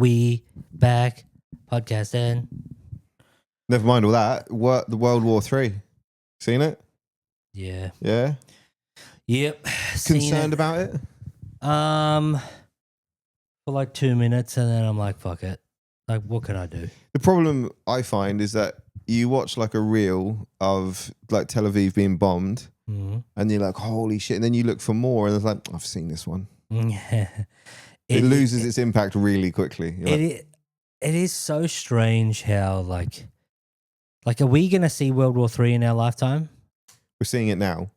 We back podcasting. Never mind all that. The World War III. Seen it? Yeah. Yeah. Yep. Concerned about it? For like 2 minutes, and then I'm like, fuck it. Like, what can I do? The problem I find is that you watch like a reel of like Tel Aviv being bombed, and you're like, holy shit. And then you look for more, and it's like, I've seen this one. It loses its impact really quickly. It is so strange how like are we going to see World War III in our lifetime? We're seeing it now.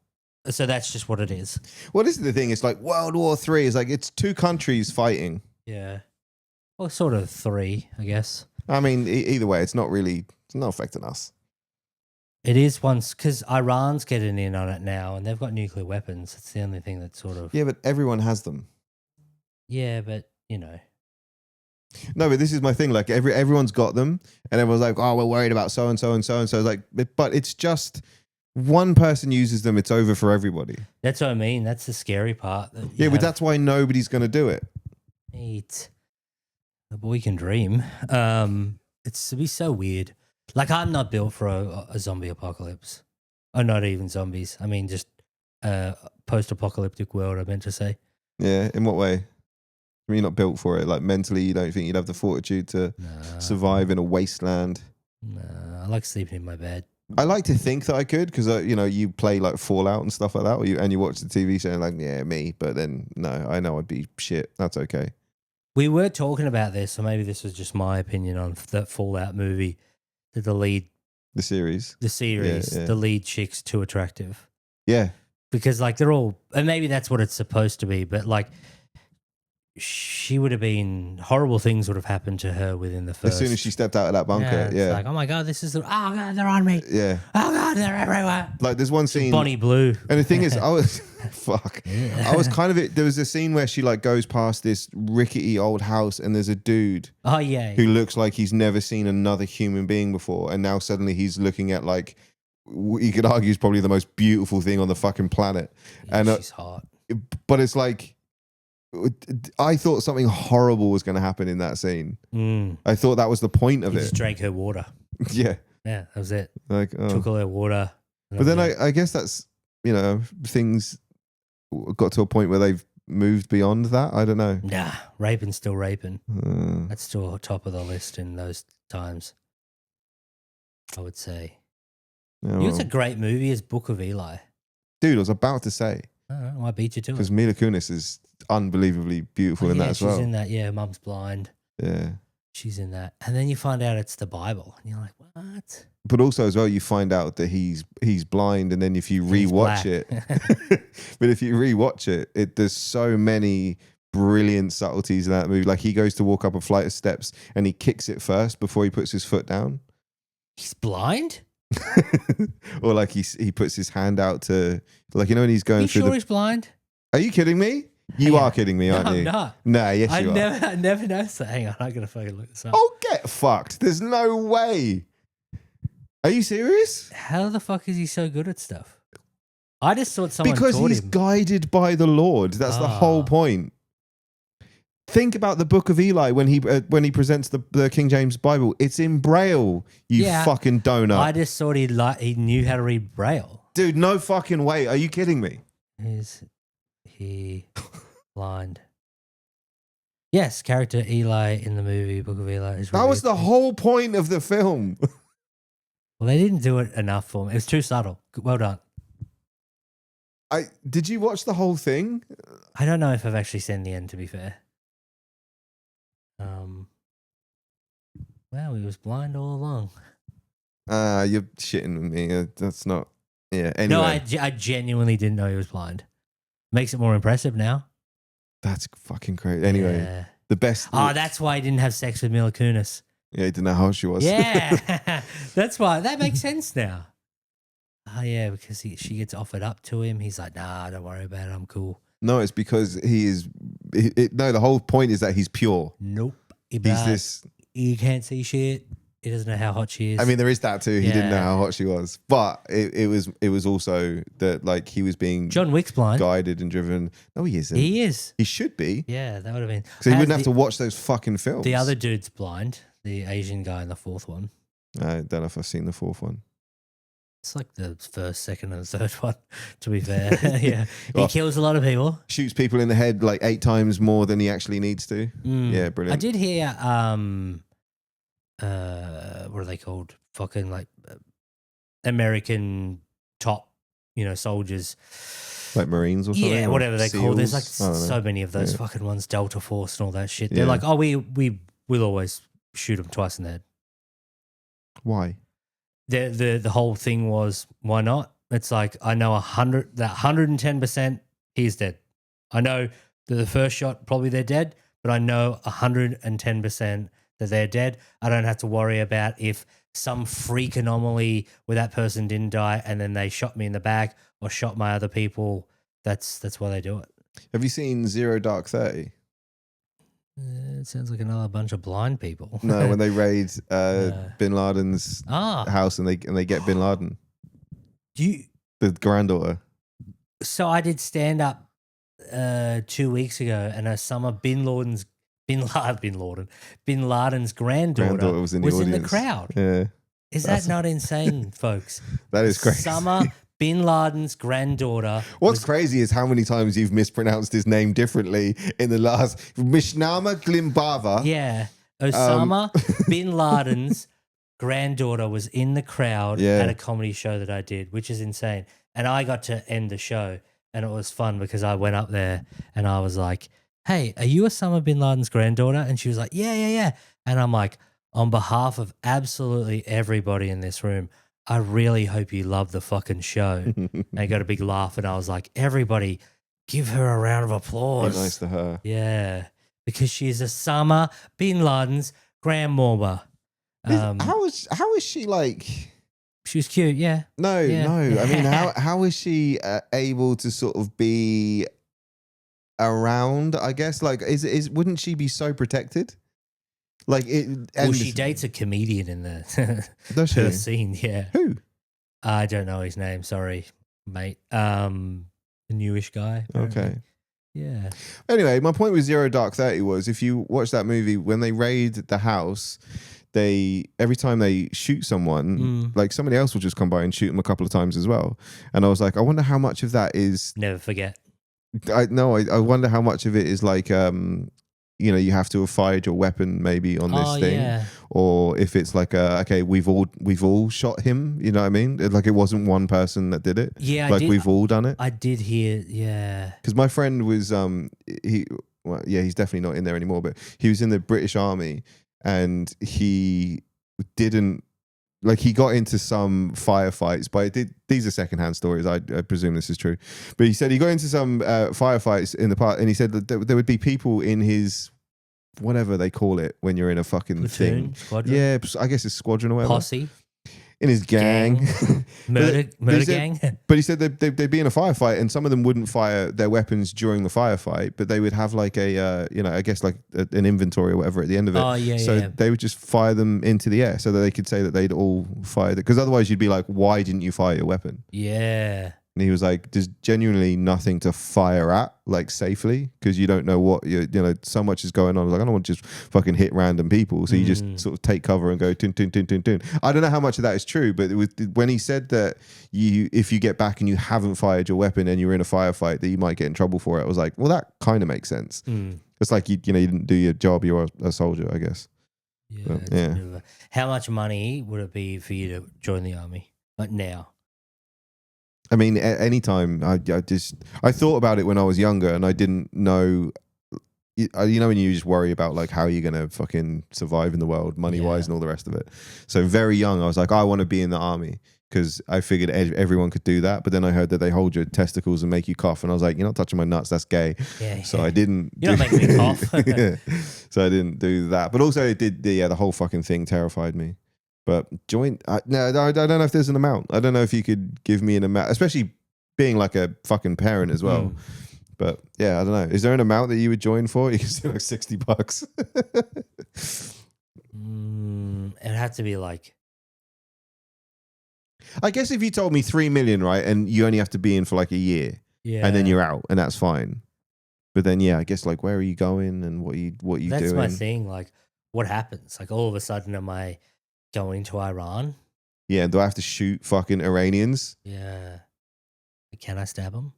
So that's just what it is. Well, this is the thing. It's like World War III is like it's two countries fighting. Yeah. Well, sort of three, I guess. I mean, either way, it's not affecting us. It is once because Iran's getting in on it now, and they've got nuclear weapons. It's the only thing that sort of. Yeah, but everyone has them. Yeah, but you know. No, but this is my thing. Like everyone's got them, and everyone's like, "Oh, we're worried about so and so and so and so." Like, but it's just one person uses them; it's over for everybody. That's what I mean. That's the scary part. But that's why nobody's going to do it. The boy can dream. It's to be so weird. Like I'm not built for a zombie apocalypse, or not even zombies. I mean, just a post-apocalyptic world. I meant to say. Yeah. In what way? I mean, you're not built for it. Like mentally, you don't think you'd have the fortitude to survive in a wasteland. Nah, I like sleeping in my bed. I like to think that I could because you play like Fallout and stuff like that, and you watch the TV show and like, yeah, me. But then no, I know I'd be shit. That's okay. We were talking about this, or maybe this was just my opinion on that Fallout movie. That the series, yeah. The lead chick's too attractive. Yeah, because like they're all, and maybe that's what it's supposed to be, but like. She would have been horrible things would have happened to her within the first. As soon as she stepped out of that bunker, yeah. Like, oh my God, oh God, they're on me. Yeah. Oh God, they're everywhere. Like there's one scene. Bonnie Blue. And the thing is, I was there was a scene where she like goes past this rickety old house and there's a dude. Oh yeah. Who looks like he's never seen another human being before. And now suddenly he's looking at like, you could argue is probably the most beautiful thing on the fucking planet. Yeah, and she's hot. But it's like, I thought something horrible was going to happen in that scene. I thought that was the point of it. Just drank her water. Yeah. Yeah, that was it. Like took all her water. But then I guess that's, things got to a point where they've moved beyond that. I don't know. Nah, raping's still raping. That's still top of the list in those times, I would say. It's a great movie is Book of Eli. Dude, I was about to say. I beat you to it. Because Mila Kunis is unbelievably beautiful in that as well. She's in that, yeah. Mum's blind. Yeah. She's in that. And then you find out it's the Bible. And you're like, what? But also as well, you find out that he's blind. And then if you rewatch it, but if you rewatch it, there's so many brilliant subtleties in that movie. Like he goes to walk up a flight of steps and he kicks it first before he puts his foot down. He's blind? Or like he puts his hand out to, like, when he's going through sure he's blind? Are you kidding me? You are kidding me, aren't you? I'm not. Nah, yes you are. I never noticed that. Hang on, I gotta fucking look this up. Oh, get fucked. There's no way. Are you serious? How the fuck is he so good at stuff? I just thought someone because taught he's him. Guided by the Lord. That's the whole point. Think about the Book of Eli when he presents the King James Bible. It's in Braille, you fucking donut. I just thought he knew how to read Braille. Dude, no fucking way. Are you kidding me? Is he blind? Yes, character Eli in the movie Book of Eli is. That was the whole point of the film. Well, they didn't do it enough for me. It was too subtle. Well done. Did you watch the whole thing? I don't know if I've actually seen the end, to be fair. Well, he was blind all along. You're shitting with me. That's not. Yeah. Anyway. No, I genuinely didn't know he was blind. Makes it more impressive now. That's fucking crazy. Anyway, the best. Oh, that's why he didn't have sex with Mila Kunis. Yeah, he didn't know how she was. Yeah, that's why. That makes sense now. Oh yeah, because she gets offered up to him. He's like, nah, don't worry about it. I'm cool. No, it's because he is. No, the whole point is that he's pure. Nope. He's this. You can't see shit. He doesn't know how hot she is. I mean, there is that too. He didn't know Yeah. how hot she was, but it was also that like he was being John Wick's blind. guided and driven. No, he isn't. He is. He should be. Yeah, that would have been. So he wouldn't have to watch those fucking films. The other dude's blind. The Asian guy in the fourth one. I don't know if I've seen the fourth one. It's like the first, second, and third one, to be fair. Yeah. Well, He kills a lot of people. Shoots people in the head like 8 times more than he actually needs to. Yeah, I brilliant. did hear, what are they called? Fucking like American top, soldiers. Like Marines or something? Yeah, whatever they're called. There's like SEALs? I don't know. so many of those fucking ones, Delta Force and all that shit. They're like, oh, we'll always shoot them twice in the head. Why? The whole thing was, why not? It's like, I know 110% he's dead. I know that the first shot, probably they're dead, but I know 110% that they're dead. I don't have to worry about if some freak anomaly where that person didn't die and then they shot me in the back or shot my other people. That's why they do it. Have you seen Zero Dark 30? It sounds like another bunch of blind people. No, when they raid Bin Laden's house and they get Bin Laden, the granddaughter. So I did stand up 2 weeks ago, and Osama Bin Laden's granddaughter was in the crowd. Yeah, is that not insane, folks? That is crazy. Osama Bin Laden's granddaughter. What's crazy is how many times you've mispronounced his name differently in the last Mishnama Glimbava. Yeah, Osama Bin Laden's granddaughter was in the crowd at a comedy show that I did, which is insane. And I got to end the show, and it was fun because I went up there and I was like, "Hey, are you Osama Bin Laden's granddaughter?" And she was like, "Yeah." And I'm like, on behalf of absolutely everybody in this room, I really hope you love the fucking show. And I got a big laugh, and I was like, everybody, give her a round of applause. Be nice to her. Yeah, because she's Osama Bin Laden's grandmama. How is she like? She was cute, yeah. No. I mean, how is she able to sort of be around? I guess like wouldn't she be so protected? Like it. Well, she dates a comedian in the first scene. Yeah. Who? I don't know his name. Sorry, mate. A newish guy. Okay. Yeah. Anyway, my point with Zero Dark 30 was if you watch that movie, when they raid the house, every time they shoot someone, like somebody else will just come by and shoot them a couple of times as well. And I was like, I wonder how much of that is. Never forget. I wonder how much of it is like you have to have fired your weapon maybe on this thing, or if it's like okay, we've all shot him. You know what I mean? Like it wasn't one person that did it. Yeah, like we've all done it. I did hear. Yeah, because my friend was he's definitely not in there anymore, but he was in the British Army and he didn't. Like he got into some firefights, but these are secondhand stories. I presume this is true. But he said he got into some firefights in the part, and he said that there would be people in his whatever they call it when you're in a fucking platoon, thing. Squadron? Yeah, I guess it's squadron or whatever. Posse. In his gang. Murder gang. But he said they'd be in a firefight and some of them wouldn't fire their weapons during the firefight, but they would have like a, I guess like an inventory or whatever at the end of it. Oh, yeah, so they would just fire them into the air so that they could say that they'd all fired it. Because otherwise you'd be like, why didn't you fire your weapon? Yeah. And he was like, there's genuinely nothing to fire at, like safely, because you don't know what, so much is going on. I was like, I don't want to just fucking hit random people. So you just sort of take cover and go, tun, tun, tun, tun, tun. I don't know how much of that is true, but when he said that if you get back and you haven't fired your weapon and you're in a firefight, that you might get in trouble for it. I was like, well, that kind of makes sense. It's like, you didn't do your job. You're a soldier, I guess. Yeah. How much money would it be for you to join the army? Like now? I mean, anytime I thought about it when I was younger and I didn't know, when you just worry about like how you're going to fucking survive in the world money wise and all the rest of it. So very young, I was like, I want to be in the army because I figured everyone could do that. But then I heard that they hold your testicles and make you cough. And I was like, you're not touching my nuts. That's gay. So I didn't. You're not making me cough. So I didn't do that. But also it did, the whole fucking thing terrified me. But no, I don't know if there's an amount. I don't know if you could give me an amount, especially being like a fucking parent as well. But yeah, I don't know. Is there an amount that you would join for? You can say like $60. It'd have have to be like, I guess if you told me 3 million, right, and you only have to be in for like a year, yeah, and then you're out, and that's fine. But then, yeah, I guess like where are you going and what you doing? That's my thing. Like, what happens? Like, all of a sudden, am I going to Iran? Yeah, do I have to shoot fucking Iranians? Yeah. Can I stab them?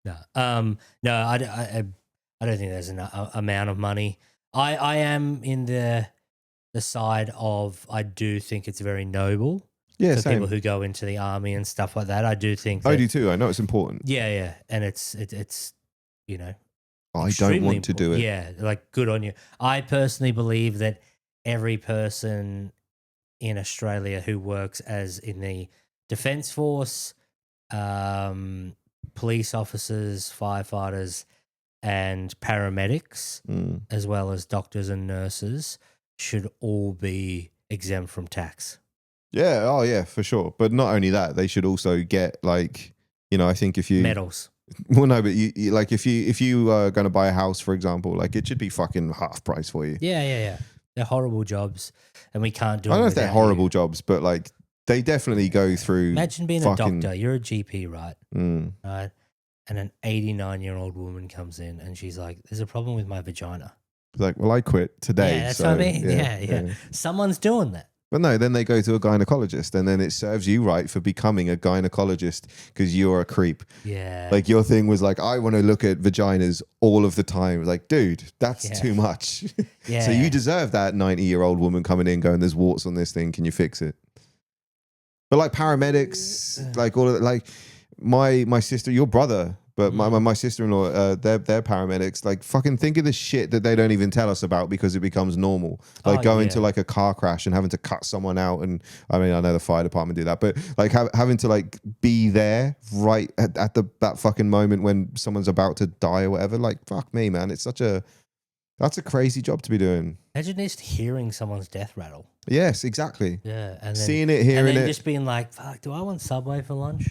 No. No, I don't think there's an amount of money. I am in the side of, I do think it's very noble. Yeah, for same. people who go into the army and stuff like that. I do think that, I do too. I know it's important. Yeah, and it's you know, I don't want to do it. Yeah, like good on you. I personally believe that every person in Australia who works as in the Defence Force, police officers, firefighters, and paramedics, as well as doctors and nurses, should all be exempt from tax. Yeah, oh yeah, for sure. But not only that, they should also get like, I think if you medals. Well, no, but you like if you are going to buy a house, for example, like it should be fucking half price for you. Yeah. They're horrible jobs, and we can't do. I don't know if they're horrible jobs, but like they definitely go through. Imagine being a doctor. You're a GP, right? Right. And an 89-year-old woman comes in, and she's like, "There's a problem with my vagina." Like, well, I quit today. Yeah, that's what I mean. Yeah. Someone's doing that. But no, then they go to a gynecologist, and then it serves you right for becoming a gynecologist because you're a creep. Yeah. Like your thing was like, I want to look at vaginas all of the time. Like, dude, that's too much. Yeah. So you deserve that 90-year-old woman coming in going, there's warts on this thing. Can you fix it? But like paramedics, like all of like my sister, your brother, but my sister-in-law, they're paramedics. Like fucking think of the shit that they don't even tell us about because it becomes normal. Like going to like a car crash and having to cut someone out. And I mean, I know the fire department do that, but like having to like be there right at that fucking moment when someone's about to die or whatever. Like fuck me, man. That's a crazy job to be doing. Imagine just hearing someone's death rattle. Yes, exactly. Yeah, and then, seeing it, hearing and then it, just being like, "Fuck, do I want Subway for lunch?"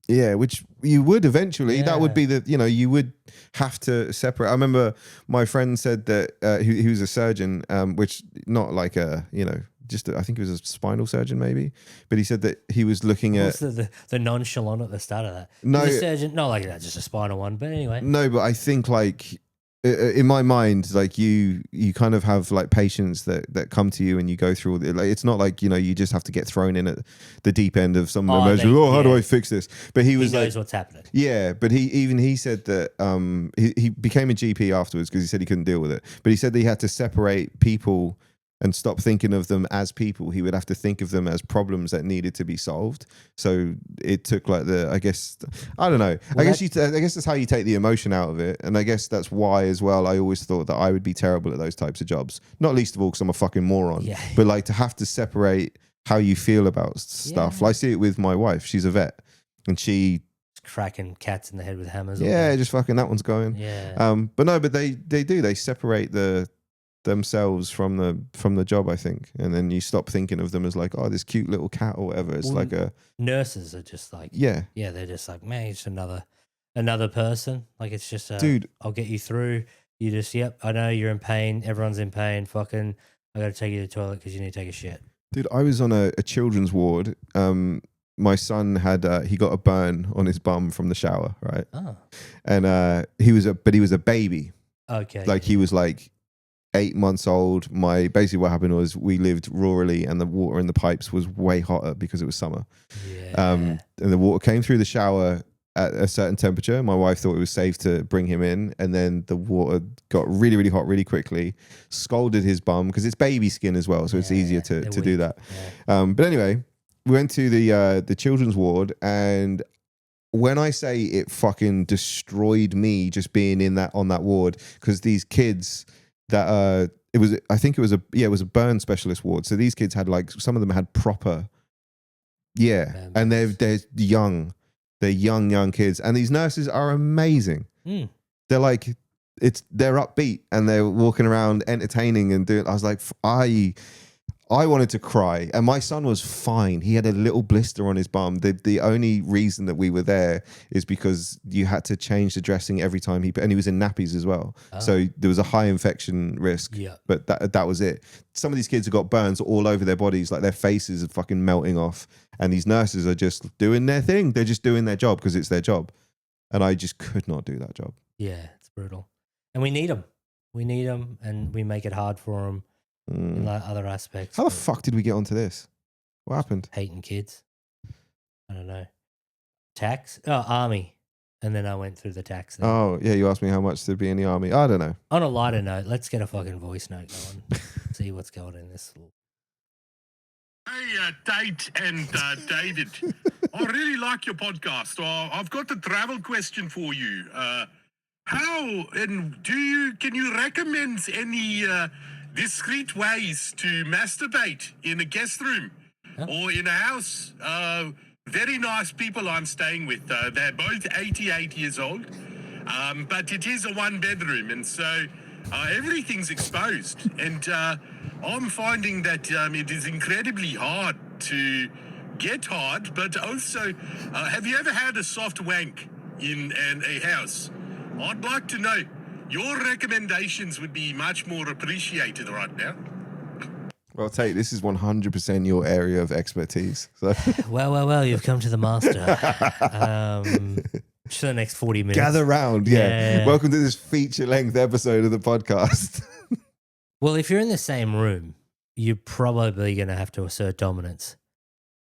Yeah, which you would eventually. Yeah. That would be you would have to separate. I remember my friend said that he was a surgeon, which not like I think he was a spinal surgeon maybe, but he said that he was looking at the nonchalant at the start of that. No, he's a surgeon, not like that, just a spinal one. But anyway, no, but I think like in my mind, like you kind of have like patients that come to you and you go through all the, like it's not like you just have to get thrown in at the deep end of some emergency. How do I fix this? But he knows what's happening. Yeah, but he said that he became a GP afterwards because he said he couldn't deal with it. But he said that he had to separate people and stop thinking of them as people. He would have to think of them as problems that needed to be solved. So it took like I don't know. I guess that's how you take the emotion out of it. And I guess that's why as well, I always thought that I would be terrible at those types of jobs. Not least of all because I'm a fucking moron. Yeah. But like to have to separate how you feel about stuff. Yeah. I see it with my wife. She's a vet and she cracking cats in the head with hammers. Yeah, just fucking that one's going. Yeah. But they separate themselves from the job, I think, and then you stop thinking of them as like, oh, this cute little cat or whatever. It's like nurses are just like, yeah, they're just like, man, it's another person. Like it's just dude, I'll get you through. You just, yep, I know you're in pain. Everyone's in pain. Fucking, I got to take you to the toilet because you need to take a shit. Dude, I was on a children's ward. My son had he got a burn on his bum from the shower, right? Oh, and he was a baby. Okay, like he was like 8 months old. Basically what happened was we lived rurally and the water in the pipes was way hotter because it was summer. Yeah. And the water came through the shower at a certain temperature. My wife thought it was safe to bring him in, and then the water got really, really hot really quickly, scalded his bum because it's baby skin as well, so it's easier to do that. Yeah. But anyway, we went to the children's ward, and when I say it fucking destroyed me just being on that ward, because these kids that it was a burn specialist ward. So these kids had like, some of them had proper, and they're young. They're young kids, and these nurses are amazing. They're like, they're upbeat and they're walking around entertaining and doing. I was like, I I wanted to cry, and my son was fine. He had a little blister on his bum. The only reason that we were there is because you had to change the dressing every time and he was in nappies as well. Oh. So there was a high infection risk. Yeah. But that was it. Some of these kids have got burns all over their bodies, like their faces are fucking melting off, and these nurses are just doing their thing. They're just doing their job because it's their job, and I just could not do that job. Yeah, it's brutal, and we need them. We need them, and we make it hard for them. In like other aspects. How the fuck did we get onto this? What happened? Hating kids. I don't know. Tax? Oh, army. And then I went through the tax thing. Oh, yeah, you asked me how much to be in the army. I don't know. On a lighter note, let's get a fucking voice note going. See what's going in this. Hey, Tait and David. I really like your podcast. I've got a travel question for you. How and can you recommend any discreet ways to masturbate in a guest room or in a house? Very nice people I'm staying with. They're both 88 years old, but it is a one bedroom, and so everything's exposed. And I'm finding that it is incredibly hard to get hard, but also, have you ever had a soft wank in a house? I'd like to know. Your recommendations would be much more appreciated right now. Well, Tate, this is 100% your area of expertise. So. Well, you've come to the master. For the next 40 minutes. Gather round, yeah. Welcome to this feature-length episode of the podcast. Well, if you're in the same room, you're probably going to have to assert dominance.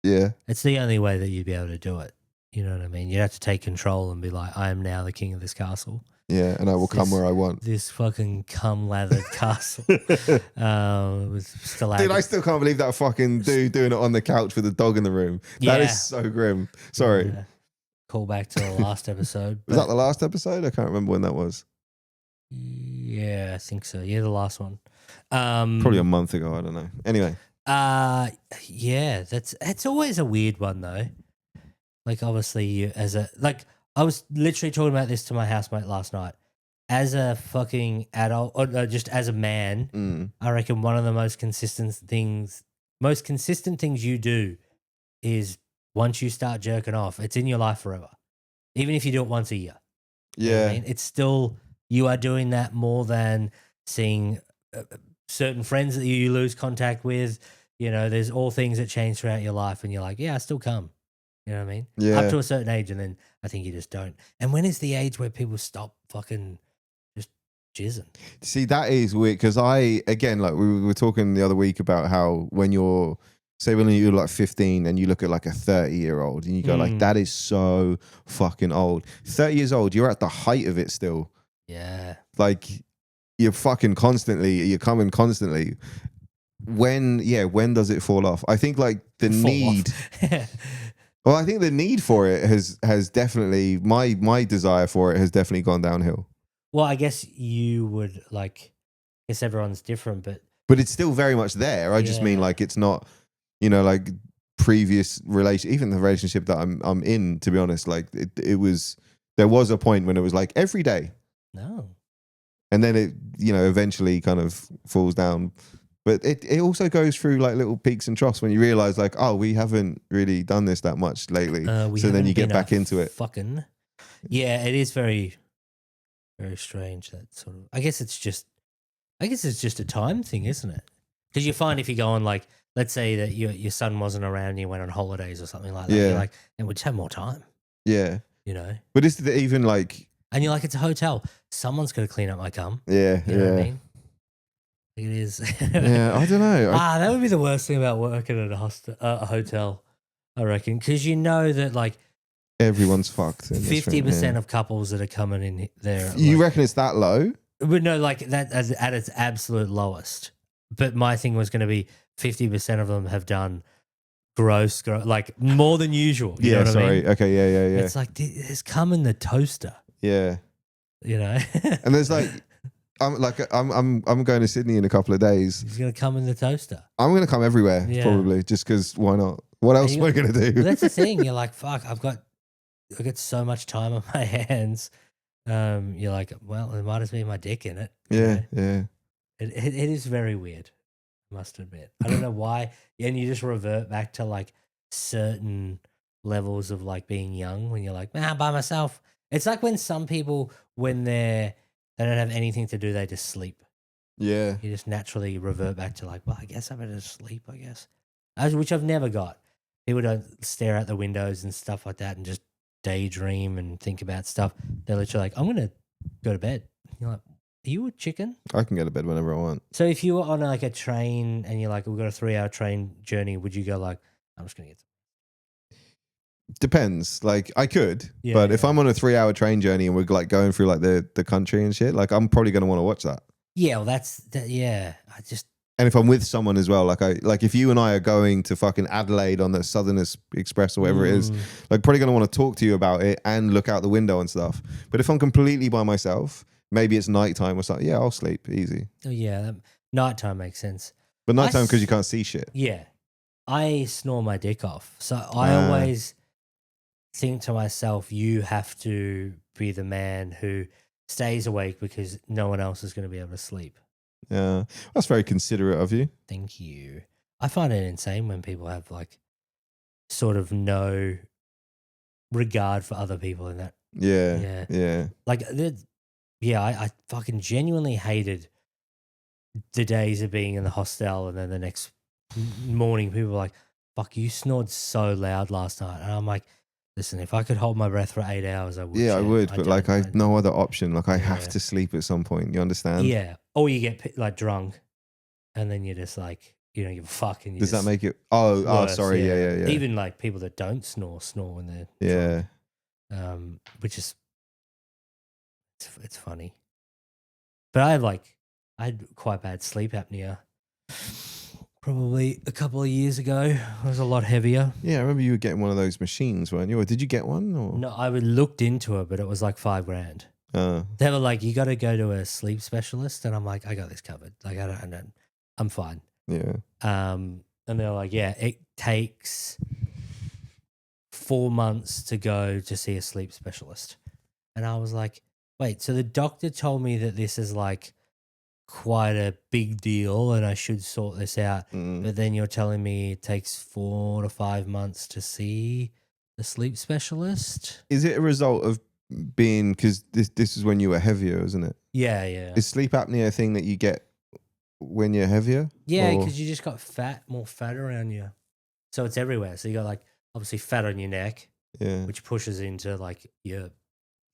Yeah. It's the only way that you'd be able to do it. You know what I mean? You'd have to take control and be like, I am now the king of this castle. Yeah, and I will come where I want. This fucking cum-lathered castle. With Dude, I still can't believe that fucking dude doing it on the couch with the dog in the room. That is so grim. Sorry. Call back to the last episode. Was that the last episode? I can't remember when that was. Yeah, I think so. Yeah, the last one. Probably a month ago. I don't know. Anyway. Yeah, it's always a weird one though. Like obviously I was literally talking about this to my housemate last night. As a fucking adult, or no, just as a man, I reckon one of the most consistent things you do is once you start jerking off, it's in your life forever. Even if you do it once a year. Yeah. You know what I mean? It's still, you are doing that more than seeing certain friends that you lose contact with. You know, there's all things that change throughout your life and you're like, yeah, I still come. You know what I mean? Yeah. Up to a certain age, and then I think you just don't. And when is the age where people stop fucking just jizzing? See, that is weird because again, like we were talking the other week about how when you're like 15 and you look at like a 30-year-old and you go like, that is so fucking old. 30 years old, you're at the height of it still. Yeah. Like you're coming constantly. When does it fall off? I think like the need. Well, I think the need for it has definitely, my desire for it has definitely gone downhill. Well, I guess you would like, I guess everyone's different, but it's still very much there. I just mean like it's not, you know, like previous even the relationship that I'm in, to be honest, like there was a point when it was like every day. No. And then it, you know, eventually kind of falls down. But it also goes through like little peaks and troughs when you realize like, oh, we haven't really done this that much lately. So then you get back into it. Fucking. Yeah, it is very, very strange. That sort of, I guess it's just a time thing, isn't it? Because you find if you go on like, let's say that your son wasn't around and you went on holidays or something like that. Yeah. You're like, then we'll just have more time. Yeah. You know? But is it even like. And you're like, it's a hotel. Someone's got to clean up my cum. Yeah. You know what I mean? It is. Yeah, I don't know. That would be the worst thing about working at a hotel, I reckon, because you know that like everyone's fucked. 50% of couples that are coming in there. You reckon it's that low? But no, like that at its absolute lowest. But my thing was going to be 50% of them have done gross, like more than usual. You know what I mean? Okay, yeah. It's like there's cum in the toaster. Yeah. You know. And there's like. I'm going to Sydney in a couple of days. He's gonna come in the toaster. I'm gonna come everywhere probably, just because why not? What else am I gonna do? Well, that's the thing. You're like, fuck. I've got so much time on my hands. You're like, well, it might as well be my dick in it. Yeah, you know? yeah. It is very weird. must admit. I don't know why. And you just revert back to like certain levels of like being young when you're like, man, by myself. It's like when some people, when they don't have anything to do, they just sleep. Yeah. You just naturally revert back to like, well, I guess I better sleep, I guess. Which I've never got. People don't stare out the windows and stuff like that and just daydream and think about stuff. They're literally like, I'm going to go to bed. You're like, are you a chicken? I can go to bed whenever I want. So if you were on like a train and you're like, we've got a 3-hour train journey, would you go like, I'm just going to get some? Depends. Like I could, Yeah, but if yeah. I'm on a 3-hour train journey and we're like going through like the country and shit, like I'm probably going to want to watch that. Yeah, well, yeah. And if I'm with someone as well, like if you and I are going to fucking Adelaide on the Southern Express or whatever it is, like probably going to want to talk to you about it and look out the window and stuff. But if I'm completely by myself, maybe it's nighttime or something. Yeah, I'll sleep easy. Oh, yeah. Nighttime makes sense. But nighttime because you can't see shit. Yeah. I snore my dick off. So I always think to myself, you have to be the man who stays awake because no one else is going to be able to sleep. Yeah, that's very considerate of you. Thank you. I find it insane when people have like sort of no regard for other people in that. Yeah. Like, I fucking genuinely hated the days of being in the hostel and then the next morning people were like, fuck, you snored so loud last night. And I'm like, listen, if I could hold my breath for 8 hours, I would. Yeah, I would, but like I have no other option. Like I have Yeah. to sleep at some point. You understand? Yeah. Or you get like drunk and then you're just like, you don't give a fuck. And you Does that just make it? Oh, worse, sorry. Yeah. Even like people that don't snore when they're Yeah. drunk. Which is, it's funny. But I had quite bad sleep apnea. Probably a couple of years ago. I was a lot heavier. Yeah, I remember you were getting one of those machines, weren't you? Or did you get one? Or? No, I looked into it, but it was like $5,000. They were like, you got to go to a sleep specialist. And I'm like, I got this covered. Like, I'm fine. Yeah. And they're like, yeah, it takes 4 months to go to see a sleep specialist. And I was like, wait, so the doctor told me that this is like quite a big deal and I should sort this out. But then you're telling me it takes 4 to 5 months to see the sleep specialist? Is it a result of being, because this is when you were heavier, isn't it? Yeah. Is sleep apnea a thing that you get when you're heavier? Yeah, Or- because you just got more fat around you. So it's everywhere. So you got like obviously fat on your neck, Yeah. which pushes into like your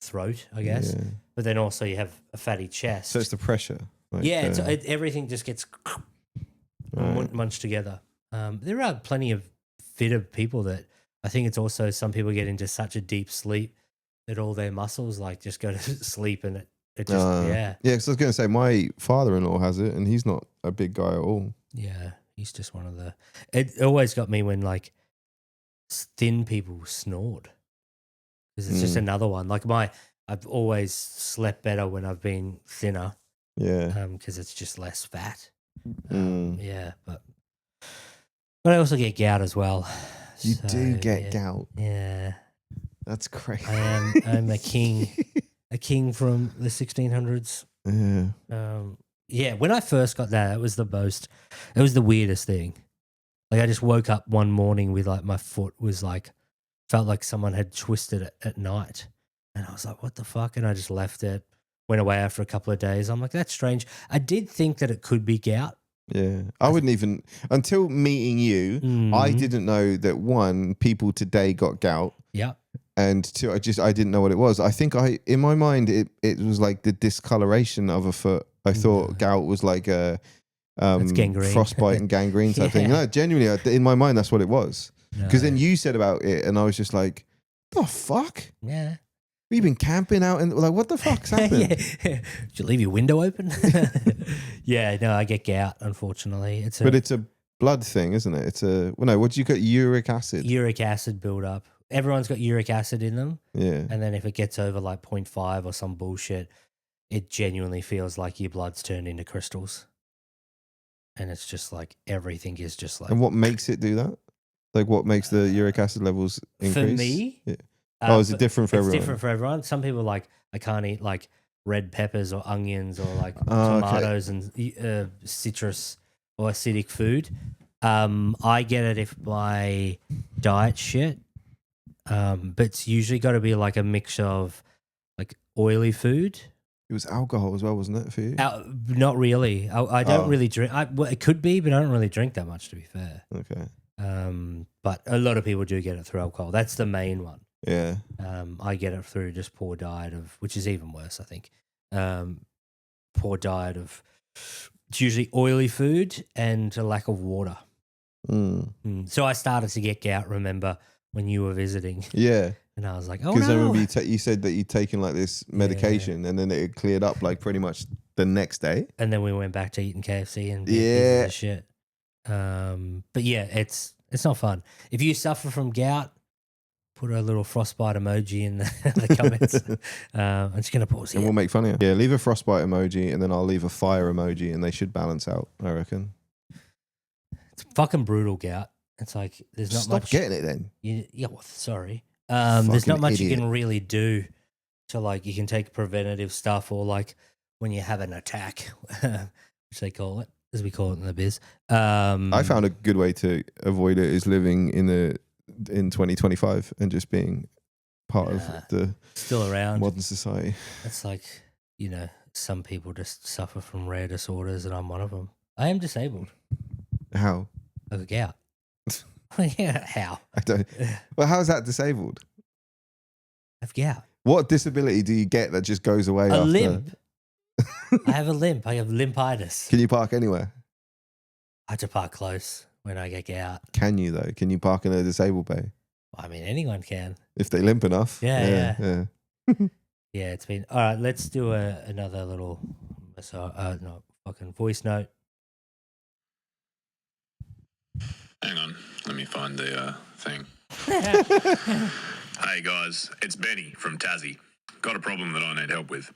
throat, I guess. Yeah. But then also you have a fatty chest. So it's the pressure. Like, yeah, everything just gets Right. munched together. There are plenty of fitter people that I think it's also some people get into such a deep sleep that all their muscles like just go to sleep and it just, Yeah, because I was going to say my father-in-law has it and he's not a big guy at all. Yeah, he's just one of the. It always got me when like thin people snored because it's just another one. Like I've always slept better when I've been thinner. Yeah. Because it's just less fat. Mm. Yeah, but I also get gout as well. You So, do get yeah. gout. Yeah, That's crazy. I'm a king from the 1600s. Yeah. Yeah, when I first got that, it was the weirdest thing. Like I just woke up one morning with like my foot was like, felt like someone had twisted it at night. And I was like, what the fuck? And I just left it, went away after a couple of days. I'm like, that's strange. I did think that it could be gout. Yeah. I wouldn't even, until meeting you, I didn't know that one, people today got gout. Yeah. And two, I didn't know what it was. I think in my mind, it was like the discoloration of a foot. I thought gout was like a gangrene. frostbite and gangrene type thing. Yeah. No, genuinely, in my mind, that's what it was. No. Because then you said about it, and I was just like, "The fuck? Yeah. We've been camping out, and like, what the fuck's happened?" Yeah. Did you leave your window open? Yeah, no, I get gout, unfortunately. But it's a blood thing, isn't it? What do you got? Uric acid. Uric acid buildup. Everyone's got uric acid in them. Yeah. And then if it gets over like 0.5 or some bullshit, it genuinely feels like your blood's turned into crystals. And it's just like everything is just like. And what makes it do that? Like, what makes the uric acid levels increase? For me? Yeah. Is it different for everyone? It's different for everyone. Some people like, I can't eat like red peppers or onions or like Oh, okay. tomatoes and citrus or acidic food. I get it if my diet shit. But it's usually got to be like a mix of like oily food. It was alcohol as well, wasn't it, for you? Not really. I don't really drink. Well, it could be, but I don't really drink that much, to be fair. Okay. But a lot of people do get it through alcohol. That's the main one. Yeah. I get it through just poor diet of, which is even worse, I think. Poor diet of, it's usually oily food and a lack of water. So I started to get gout, remember, when you were visiting. Yeah. And I was like, oh, because I no. remember you said that you'd taken like this medication and then it cleared up like pretty much the next day. And then we went back to eating KFC and being shit. But yeah, it's not fun. If you suffer from gout, put a little frostbite emoji in the comments. I'm just going to pause here. And we'll make fun of you. Yeah, leave a frostbite emoji and then I'll leave a fire emoji and they should balance out, I reckon. It's fucking brutal gout. It's like there's not much. Stop getting it then. Sorry. There's not much idiot. you can really do to like, you can take preventative stuff or like when you have an attack, which they call it, as we call it in the biz. I found a good way to avoid it is living in 2025 and just being part of the still around modern society. It's like, some people just suffer from rare disorders and I'm one of them. I am disabled. How? Of gout. Yeah, how? I don't. Well, how is that disabled? Of gout. What disability do you get that just goes away? A limp. I have a limp. I have limpitis. Can you park anywhere? I have to park close when I get gout. Can you though? Can you park in a disabled bay? I mean, anyone can. If they limp enough. Yeah. Yeah, it's been all right. Let's do another little voice note. Hang on, let me find the thing. Hey guys, it's Benny from Tassie. Got a problem that I need help with.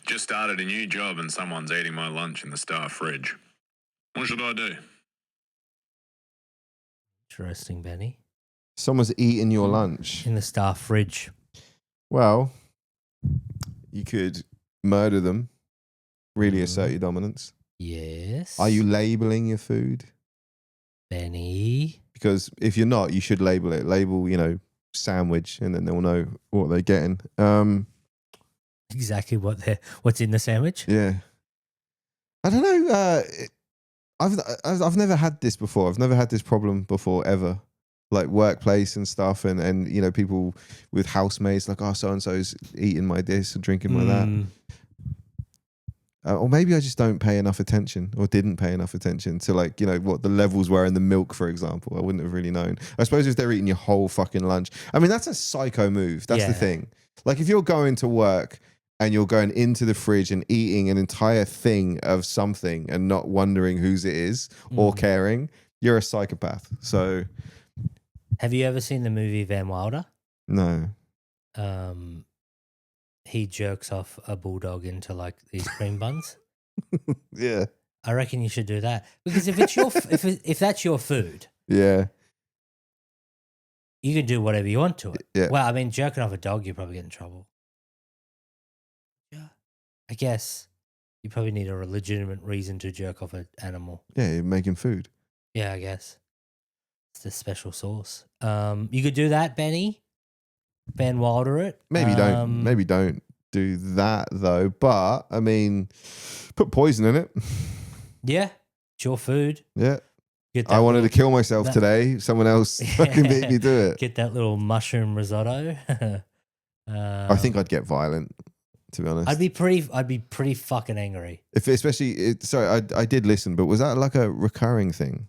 Just started a new job and someone's eating my lunch in the staff fridge. What should I do? Interesting, Benny. Someone's eating your lunch in the staff fridge. Well, you could murder them. Really assert your dominance. Yes. Are you labeling your food? Benny. Because if you're not, you should label it. Label, sandwich, and then they'll know what they're getting. Exactly what's in the sandwich. Yeah. I don't know. I've never had this before. I've never had this problem before ever. Like workplace and stuff, and people with housemates like, oh, so and so's eating my this and drinking my that. Or maybe I just don't pay enough attention or didn't pay enough attention to what the levels were in the milk, for example. I wouldn't have really known. I suppose if they're eating your whole fucking lunch. I mean, that's a psycho move. That's the thing. Like if you're going to work and you're going into the fridge and eating an entire thing of something and not wondering whose it is or caring, you're a psychopath. So... Have you ever seen the movie Van Wilder? No. He jerks off a bulldog into like these cream buns. Yeah. I reckon you should do that because if it's your if that's your food, yeah, you can do whatever you want to it. Yeah. Well, I mean, jerking off a dog, you probably get in trouble. Yeah. I guess you probably need a legitimate reason to jerk off an animal. Yeah, you're making food. Yeah, I guess. It's the special sauce. You could do that, Benny. Van Wilder it. Maybe don't do that though. But I mean, put poison in it. Yeah, it's your food. Yeah. I wanted to kill myself today. Someone else fucking made me do it. Get that little mushroom risotto. I think I'd get violent, to be honest. I'd be pretty fucking angry. I did listen, but was that like a recurring thing?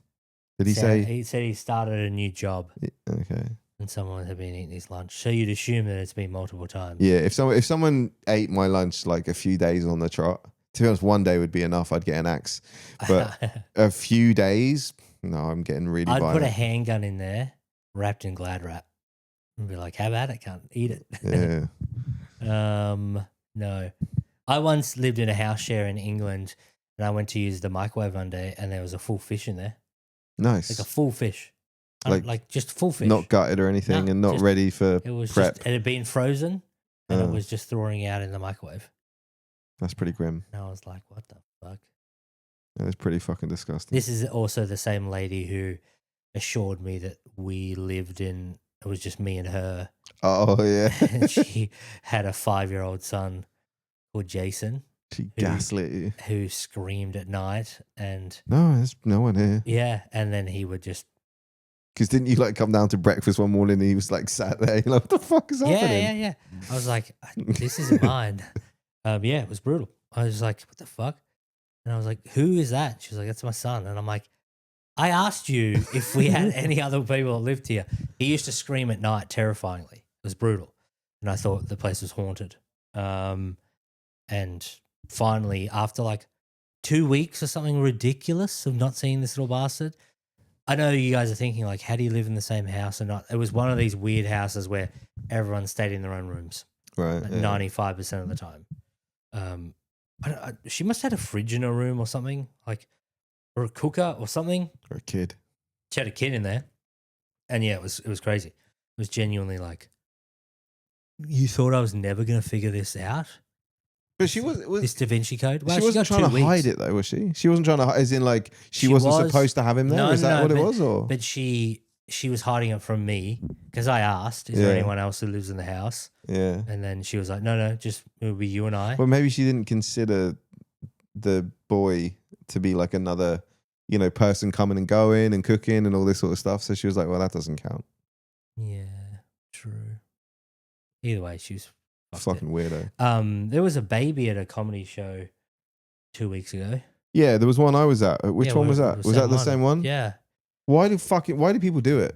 Did he say? He said he started a new job. Okay. And someone had been eating his lunch. So you'd assume that it's been multiple times. Yeah, if someone ate my lunch like a few days on the trot, to be honest, one day would be enough. I'd get an axe. But a few days, no, I'm getting really violent. I'd put a handgun in there, wrapped in Glad wrap, and be like, "Have at it, cunt. Eat it." Yeah. No. I once lived in a house share in England, and I went to use the microwave one day, and there was a full fish in there. Nice. Like a full fish. Like just full fish. Not gutted or anything, and not ready for prep. It had been frozen, and it was just thawing out in the microwave. That's pretty grim. And I was like, what the fuck? That's pretty fucking disgusting. This is also the same lady who assured me that it was just me and her. Oh, yeah. And she had a 5-year-old son called Jason. She gaslit you. Who screamed at night and... No, there's no one here. Yeah, and then he would just... Because didn't you like come down to breakfast one morning and he was like sat there? You're like, what the fuck is happening? Yeah. I was like, this isn't mine. Yeah, it was brutal. I was like, what the fuck? And I was like, who is that? She was like, that's my son. And I'm like, I asked you if we had any other people that lived here. He used to scream at night terrifyingly. It was brutal. And I thought the place was haunted. And finally, after like 2 weeks or something ridiculous of not seeing this little bastard, I know you guys are thinking like, how do you live in the same house or not? It was one of these weird houses where everyone stayed in their own rooms. Right. Like Yeah. 95% of the time. She must have had a fridge in her room or something, like, or a cooker or something. Or a kid. She had a kid in there, and yeah, it was crazy. It was genuinely like, you thought I was never going to figure this out. But she was this Da Vinci Code. Well, she wasn't got trying 2 to hide weeks. it though, was she? She wasn't trying to, as in like she wasn't supposed to have him there. No, Is that no, what it but- was? Or But she was hiding it from me because I asked, "Is there Yeah. anyone else who lives in the house?" yeah. And then she was like, "No, just it'll be you and I." Well, maybe she didn't consider the boy to be like another, person coming and going and cooking and all this sort of stuff. So she was like, well, that doesn't count. Yeah, true. Either way, she was Fucking weirdo. There was a baby at a comedy show 2 weeks ago. Yeah, there was one I was at. Which Yeah, one was it that? Was that the same one? Yeah. Why do people do it?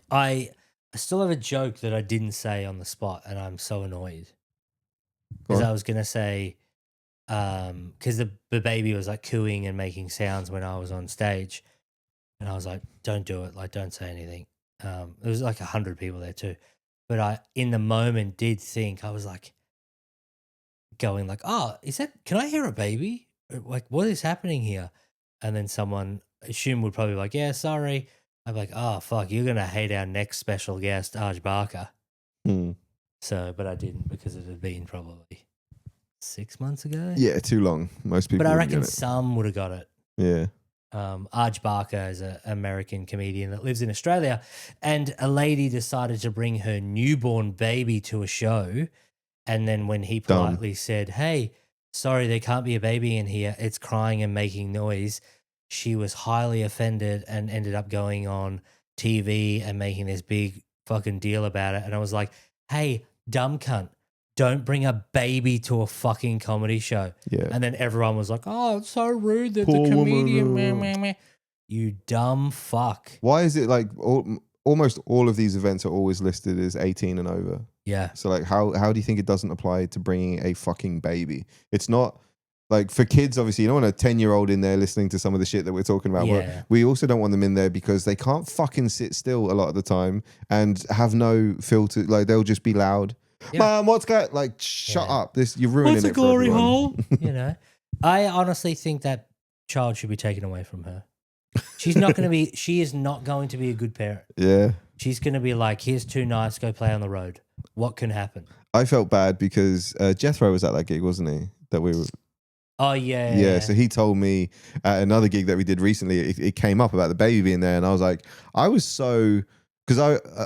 I still have a joke that I didn't say on the spot, and I'm so annoyed. Because Go on. I was going to say, because the baby was like cooing and making sounds when I was on stage. And I was like, don't do it. Like, don't say anything. There was like 100 people there too. But I, in the moment, did think, I was like, going like, oh, can I hear a baby? Like, what is happening here? And then someone, assume would probably be like, yeah, sorry. I'm like, oh, fuck, you're going to hate our next special guest, Arj Barker. Hmm. So, but I didn't because it had been probably 6 months ago. Yeah, too long. Most people But I wouldn't reckon get it. some would have got it. Yeah. Arj Barker is an American comedian that lives in Australia, and a lady decided to bring her newborn baby to a show. And then when he politely said, hey, sorry, there can't be a baby in here, it's crying and making noise, she was highly offended and ended up going on TV and making this big fucking deal about it. And I was like, hey, dumb cunt, don't bring a baby to a fucking comedy show. Yeah. And then everyone was like, oh, it's so rude that Poor the woman. comedian, meh, meh, meh. You dumb fuck. Why is it like almost all of these events are always listed as 18 and over? Yeah. So like how do you think it doesn't apply to bringing a fucking baby? It's not like for kids, obviously, you don't want a 10-year-old in there listening to some of the shit that we're talking about. Yeah. But we also don't want them in there because they can't fucking sit still a lot of the time and have no filter. Like they'll just be loud. Yeah. Mom, what's going? Like, shut Yeah. up! You're ruining What's a it for glory everyone. hole? You know, I honestly think that child should be taken away from her. She is not going to be a good parent. Yeah. She's going to be like, here's 2 nights, go play on the road. What can happen? I felt bad because Jethro was at that gig, wasn't he? That we were. Oh, yeah. Yeah, so he told me at another gig that we did recently, it came up about the baby being there, and I was like, because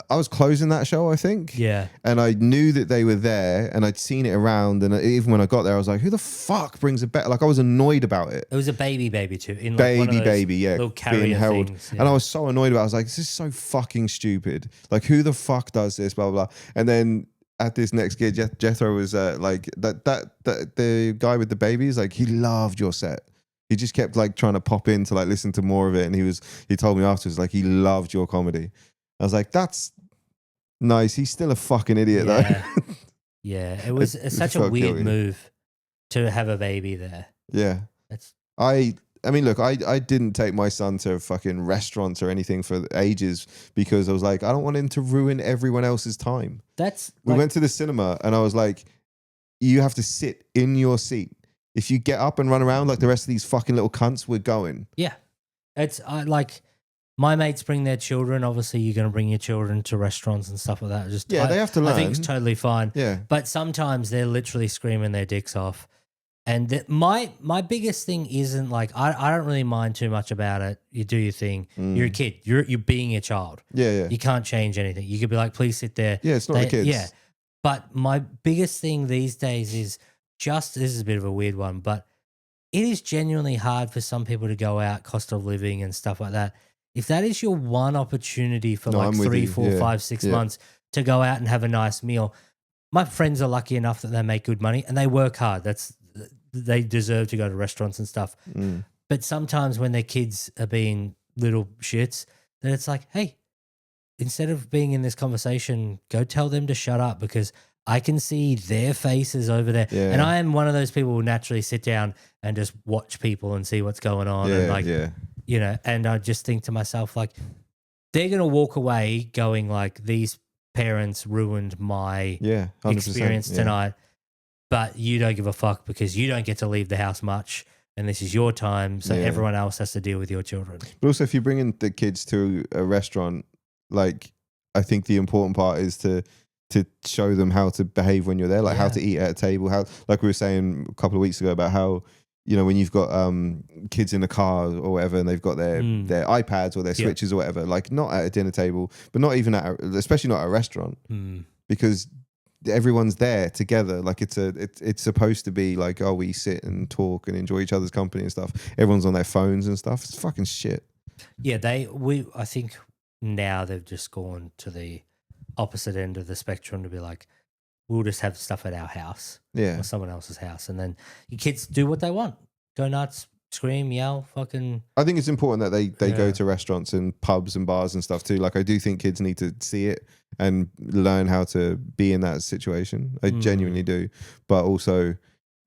I was closing that show, I think. Yeah. And I knew that they were there, and I'd seen it around, and even when I got there, I was like, who the fuck brings a baby? Like, I was annoyed about it. It was a baby too. In like one of those Baby, yeah, little being carrier held. things. And I was so annoyed about it. I was like, this is so fucking stupid. Like, who the fuck does this, blah, blah, blah. And then at this next gig, Jethro was like, the guy with the babies, like, he loved your set. He just kept like trying to pop in to like listen to more of it. And he told me afterwards, like, he loved your comedy. I was like, that's nice. He's still a fucking idiot though. Yeah, it was such a felt weird guilty. move to have a baby there. Yeah. That's I mean, look, I didn't take my son to fucking restaurants or anything for ages because I was like, I don't want him to ruin everyone else's time. We went to the cinema and I was like, you have to sit in your seat. If you get up and run around like the rest of these fucking little cunts, we're going. Yeah. It's like my mates bring their children. Obviously, you're going to bring your children to restaurants and stuff like that. They have to learn. I think it's totally fine. Yeah. But sometimes they're literally screaming their dicks off. And my biggest thing isn't like I don't really mind too much about it. You do your thing. You're a kid. You're being a child. Yeah. You can't change anything. You could be like, please sit there. Yeah, it's not the kids. Yeah. But my biggest thing these days is this is a bit of a weird one, but it is genuinely hard for some people to go out, cost of living and stuff like that. If that is your one opportunity for like 3, 4, 5, 6 months to go out and have a nice meal, my friends are lucky enough that they make good money and they work hard. They deserve to go to restaurants and stuff. But sometimes when their kids are being little shits, then it's like, hey, instead of being in this conversation, go tell them to shut up because I can see their faces over there. Yeah. And I am one of those people who naturally sit down and just watch people and see what's going on. And like, you know, and I just think to myself, like, they're going to walk away going like, these parents ruined my experience tonight. But you don't give a fuck because you don't get to leave the house much and this is your time. So everyone else has to deal with your children. But also if you bring in the kids to a restaurant, like I think the important part is to show them how to behave when you're there, like how to eat at a table, how, like we were saying a couple of weeks ago about how, you know, when you've got kids in the car or whatever and they've got their iPads or their Switches or whatever, like not at a dinner table, but not even especially not at a restaurant because everyone's there together. Like it's supposed to be like, oh, we sit and talk and enjoy each other's company and stuff. Everyone's on their phones and stuff. It's fucking shit. Yeah, I think now they've just gone to the opposite end of the spectrum to be like, we'll just have stuff at our house or someone else's house. And then your kids do what they want. Go nuts, scream, yell, fucking. I think it's important that they go to restaurants and pubs and bars and stuff too. Like I do think kids need to see it and learn how to be in that situation. I genuinely do. But also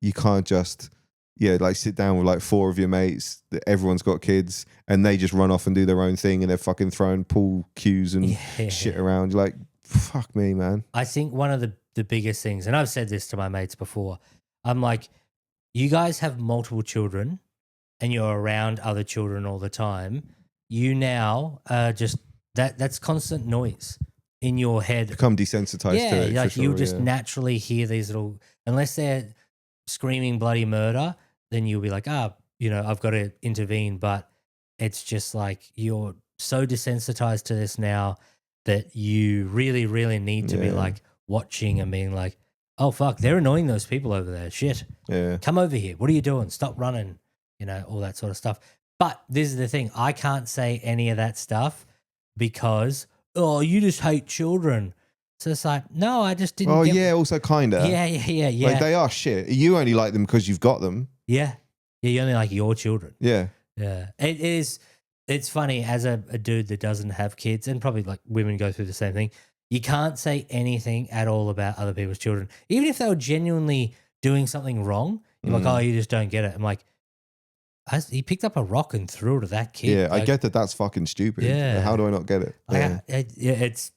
you can't just, like sit down with like 4 of your mates, everyone's got kids and they just run off and do their own thing and they're fucking throwing pool cues and shit around. You're like, fuck me, man. I think one of the biggest things, and I've said this to my mates before, I'm like, you guys have multiple children and you're around other children all the time. You now just, that's constant noise in your head. Become desensitized to it. Like you'll just naturally hear these little, unless they're screaming bloody murder, then you'll be like, you know, I've got to intervene. But it's just like you're so desensitized to this now that you really, really need to be like watching and being like, oh, fuck, they're annoying those people over there. Shit. Yeah. Come over here. What are you doing? Stop running. You know, all that sort of stuff. But this is the thing. I can't say any of that stuff because, oh, you just hate children. So it's like, no, I just didn't. Oh, also kind of. Yeah. Like they are shit. You only like them because you've got them. Yeah. You only like your children. Yeah. Yeah. It is. It's funny as a dude that doesn't have kids, and probably like women go through the same thing. You can't say anything at all about other people's children. Even if they were genuinely doing something wrong, you're like, oh, you just don't get it. I'm like, he picked up a rock and threw it at that kid. Yeah, like, I get that that's fucking stupid. Yeah. How do I not get it? It's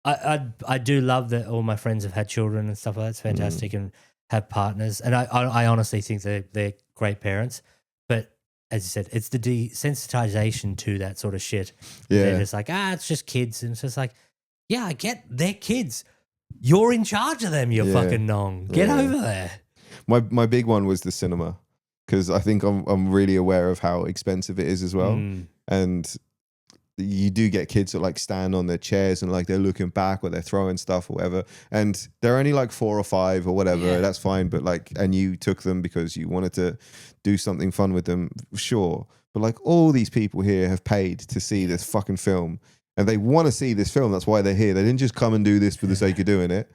I do love that all my friends have had children and stuff like that. It's fantastic and have partners. And I honestly think they're great parents. But as you said, it's the desensitization to that sort of shit. Yeah. They're just like, it's just kids. And it's just like, yeah, I get they're kids. You're in charge of them, you fucking nong. Get over there. My big one was the cinema. Because I think I'm really aware of how expensive it is as well. And you do get kids that like stand on their chairs and like they're looking back or they're throwing stuff or whatever. And they're only like 4 or 5 or whatever. Yeah. That's fine. But like, and you took them because you wanted to do something fun with them. Sure. But like all these people here have paid to see this fucking film and they want to see this film. That's why they're here. They didn't just come and do this for the sake of doing it.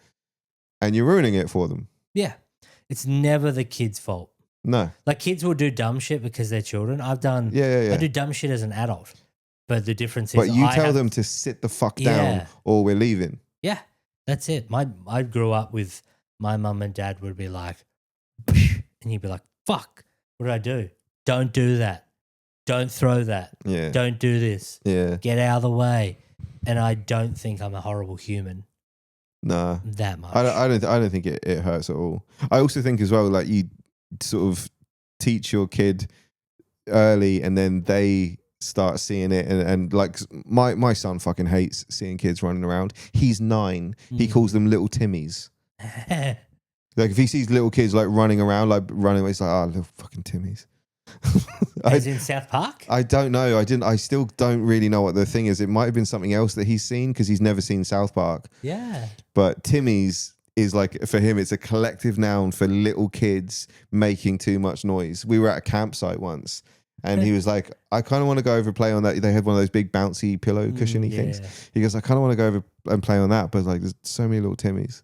And you're ruining it for them. Yeah. It's never the kid's fault. No. Like kids will do dumb shit because they're children. I've done, I do dumb shit as an adult. But the difference is But you tell them to sit the fuck down or we're leaving. Yeah, that's it. I grew up with my mum and dad would be like, and you'd be like, fuck, what did I do? Don't do that. Don't throw that. Yeah. Don't do this. Yeah. Get out of the way. And I don't think I'm a horrible human. Nah. That much. I don't think it hurts at all. I also think as well, like you sort of teach your kid early and then they start seeing it and like my son fucking hates seeing kids running around. He's 9. He calls them little Timmies. Like if he sees little kids like running around, like running away, he's like, oh, little fucking Timmies. As in South Park? I don't know. I still don't really know what the thing is. It might have been something else that he's seen because he's never seen South Park. Yeah. But Timmy's is like, for him, it's a collective noun for little kids making too much noise. We were at a campsite once and he was like, I kind of want to go over and play on that. They had one of those big bouncy pillow cushiony things. He goes, I kind of want to go over and play on that. But like, there's so many little Timmys.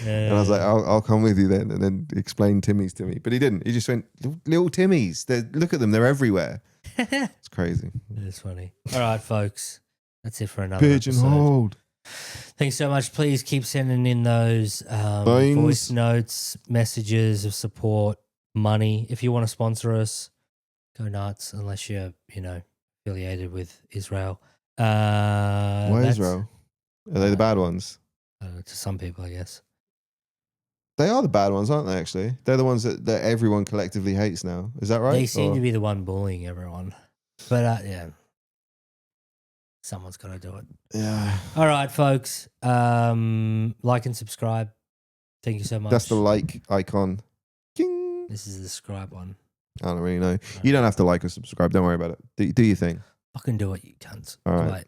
And I was like, I'll come with you then, and then explain Timmy's to me. But he didn't. He just went, little Timmys. Look at them. They're everywhere. It's crazy. It's funny. All right, folks. That's it for another Pigeon episode. Holed. Thanks so much. Please keep sending in those voice notes, messages of support, money. If you want to sponsor us, go nuts, unless you're, affiliated with Israel. Why Israel? Are they the bad ones? To some people, I guess. They are the bad ones, aren't they, actually? They're the ones that everyone collectively hates now. Is that right? They seem to be the one bullying everyone. But, yeah. Someone's got to do it. Yeah. All right, folks. Like and subscribe. Thank you so much. That's the like icon. King. This is the subscribe one. I don't really know. You don't have to like or subscribe. Don't worry about it. Do your thing. Fucking do it, you cunts. All right. Bye.